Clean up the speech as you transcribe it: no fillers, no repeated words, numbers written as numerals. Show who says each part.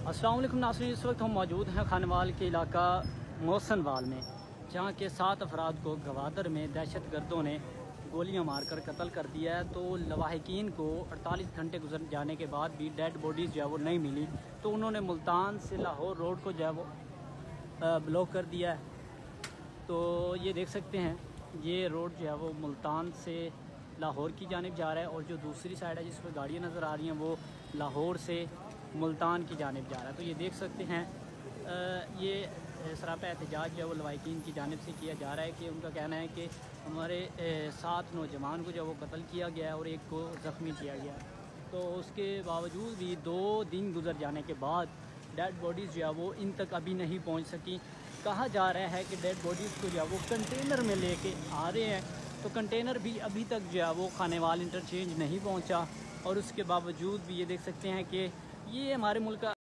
Speaker 1: अस्सलाम वालेकुम नाज़रीन, इस वक्त हम मौजूद हैं खानवाल के इलाका मोहसनवाल में, जहां के 7 अफराद को गवादर में दहशत गर्दों ने गोलियां मारकर कत्ल कर दिया है। तो लवाहिकीन को 48 घंटे गुजर जाने के बाद भी डेड बॉडीज़ जो है वो नहीं मिली, तो उन्होंने मुल्तान से लाहौर रोड को जो है वो ब्लॉक कर दिया है। तो ये देख सकते हैं, ये रोड जो है वो मुल्तान से लाहौर की जानिब जा रहा है, और जो दूसरी साइड है जिस पर गाड़ियाँ नज़र आ रही हैं वो लाहौर से मुल्तान की जानिब जा रहा है। तो ये देख सकते हैं, ये सरापा एहतजाज जो है वो लवाहिकीन की जानिब से किया जा रहा है कि उनका कहना है कि हमारे 7 नौजवान को जो है वो कत्ल किया गया है और एक को ज़ख्मी किया गया है। तो उसके बावजूद भी 2 दिन गुजर जाने के बाद डेड बॉडीज़ जो है वो इन तक अभी नहीं पहुंच सकी। कहा जा रहा है कि डेड बॉडीज़ को जो है वो कंटेनर में लेके आ रहे हैं, तो कंटेनर भी अभी तक जो है वो खानेवाल इंटरचेंज नहीं पहुंचा। और उसके बावजूद भी ये देख सकते हैं कि ये हमारे मुल्क का